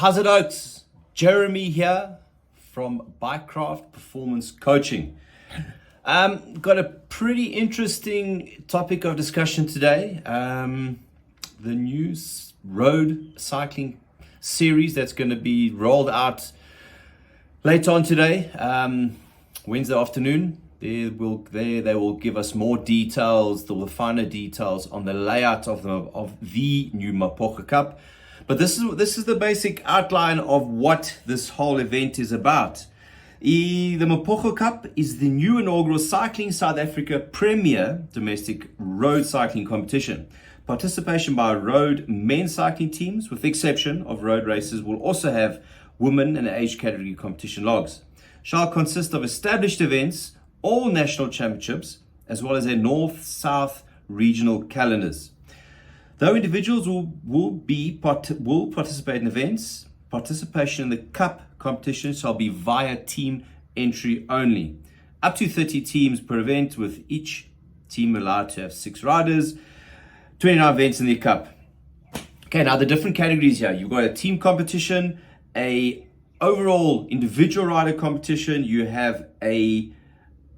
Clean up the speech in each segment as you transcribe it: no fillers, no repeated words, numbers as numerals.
how's it out? Jeremy here from Bikecraft Performance Coaching. Got a pretty interesting topic of discussion today. The new road cycling series that's going to be rolled out later on today, Wednesday afternoon. They will give us more details, the finer details on the layout of the new Mapogo Cup. But this is the basic outline of what this whole event is about. The Mapogo Cup is the new inaugural Cycling South Africa premier domestic road cycling competition. Participation by road men's cycling teams, with the exception of road races, will also have women and age category competition logs. Shall consist of established events, all national championships, as well as a north-south regional calendars. Though individuals will participate in events, participation in the cup competition shall be via team entry only. Up to 30 teams per event, with each team allowed to have 6 riders, 29 events in the cup. Okay, now the different categories here. You've got a team competition, a overall individual rider competition, you have a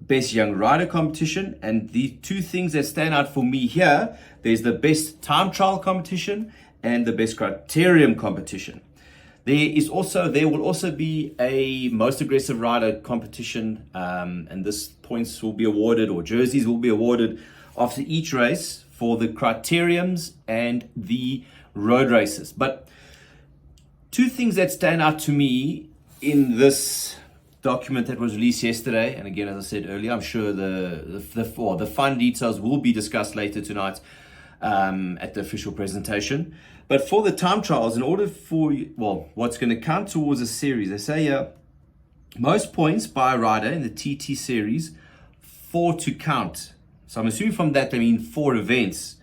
best young rider competition, and the two things that stand out for me here, there's the best time trial competition and the best criterium competition. There will also be a most aggressive rider competition, and this points will be awarded, or jerseys will be awarded after each race for the criteriums and the road races. But two things that stand out to me in this document that was released yesterday, and again, as I said earlier, I'm sure the fine details will be discussed later tonight at the official presentation. But for the time trials, in order for, what's going to count towards a series, they say most points by a rider in the TT series, 4 to count. So I'm assuming from that they mean 4 events.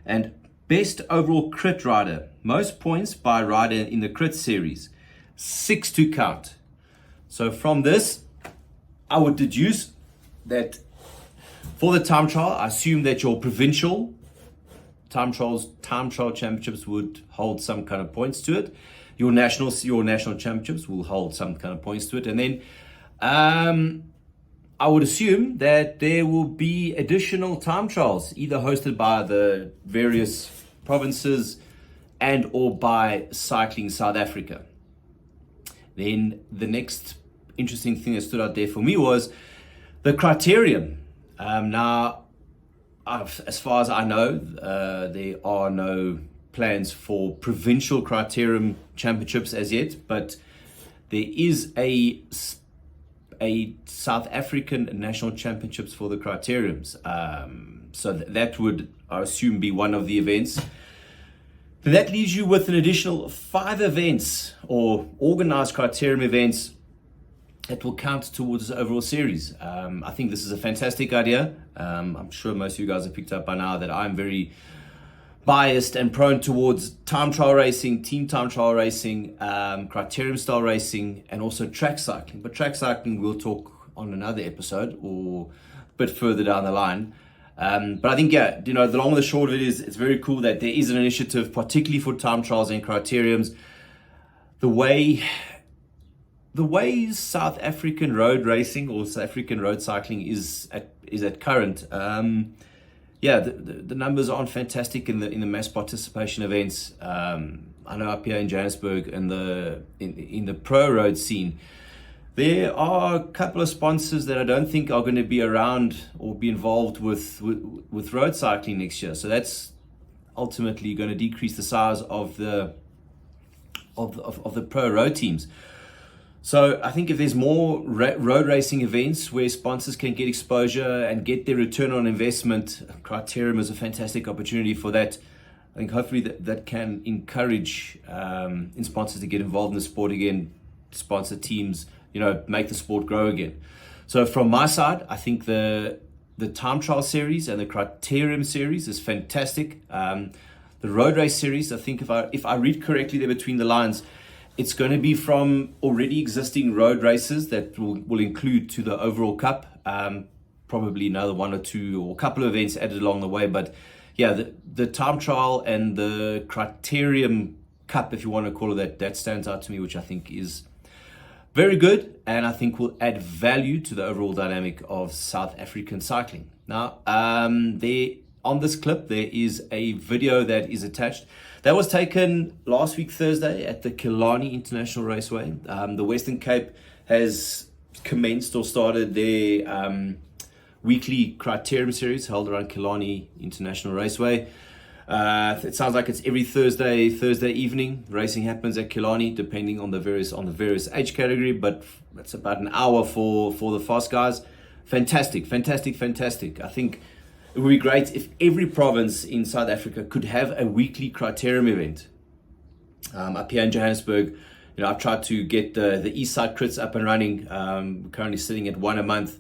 And best overall crit rider, most points by a rider in the crit series, 6 to count. So from this, I would deduce that for the time trial, I assume that your provincial time trial championships would hold some kind of points to it. Your national championships will hold some kind of points to it. And then I would assume that there will be additional time trials, either hosted by the various provinces and or by Cycling South Africa. Then the next interesting thing that stood out there for me was the criterium. Now, as far as I know, there are no plans for provincial criterium championships as yet, but there is a South African national championships for the criteriums. So that would, I assume, be one of the events. That leaves you with an additional 5 events or organized criterium events that will count towards the overall series. I think this is a fantastic idea. I'm sure most of you guys have picked up by now that I'm very biased and prone towards time trial racing, team time trial racing, criterium style racing, and also track cycling. But track cycling we'll talk on another episode or a bit further down the line. But I think, the long and the short of it is, it's very cool that there is an initiative, particularly for time trials and criteriums. The way South African road racing or South African road cycling is at current, the numbers aren't fantastic in the mass participation events. I know up here in Johannesburg in the pro road scene, there are a couple of sponsors that I don't think are going to be around or be involved with road cycling next year. So that's ultimately going to decrease the size of the pro road teams. So I think if there's more road racing events where sponsors can get exposure and get their return on investment, Criterium is a fantastic opportunity for that. I think hopefully that can encourage sponsors to get involved in the sport again, sponsor teams, make the sport grow again. So from my side, I think the time trial series and the Criterium series is fantastic. The road race series, I think if I read correctly there between the lines, it's going to be from already existing road races that will include to the overall cup, probably another 1 or 2 or a couple of events added along the way. But yeah, the time trial and the Criterium Cup, if you want to call it that stands out to me, which I think is very good, and I think will add value to the overall dynamic of South African cycling. Now, there on this clip, there is a video that is attached. That was taken last week, Thursday, at the Killarney International Raceway. The Western Cape has commenced or started their weekly Criterium series held around Killarney International Raceway. It sounds like it's every Thursday evening. Racing happens at Killarney, depending on the various age category, but it's about an hour for the fast guys. Fantastic. I think it would be great if every province in South Africa could have a weekly Criterium event. Up here in Johannesburg, I've tried to get the East Side Crits up and running. Currently sitting at one a month.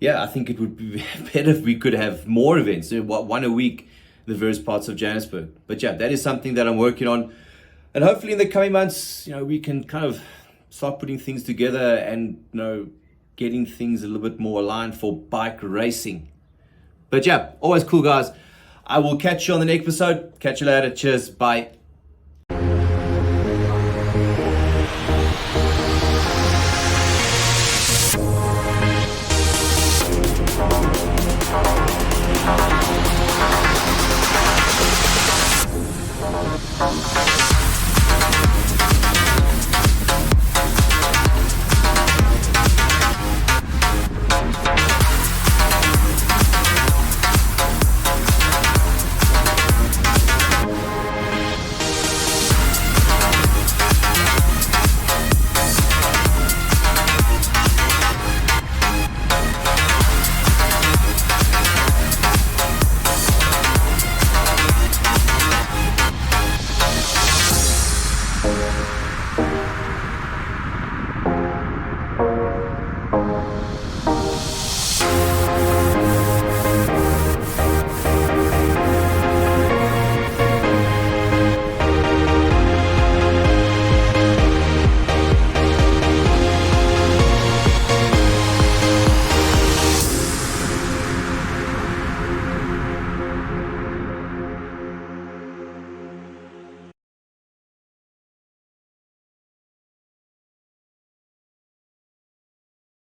Yeah, I think it would be better if we could have more events, one a week, in the various parts of Johannesburg. But yeah, that is something that I'm working on, and hopefully in the coming months, we can kind of start putting things together and getting things a little bit more aligned for bike racing. But yeah, always cool, guys. I will catch you on the next episode. Catch you later. Cheers. Bye.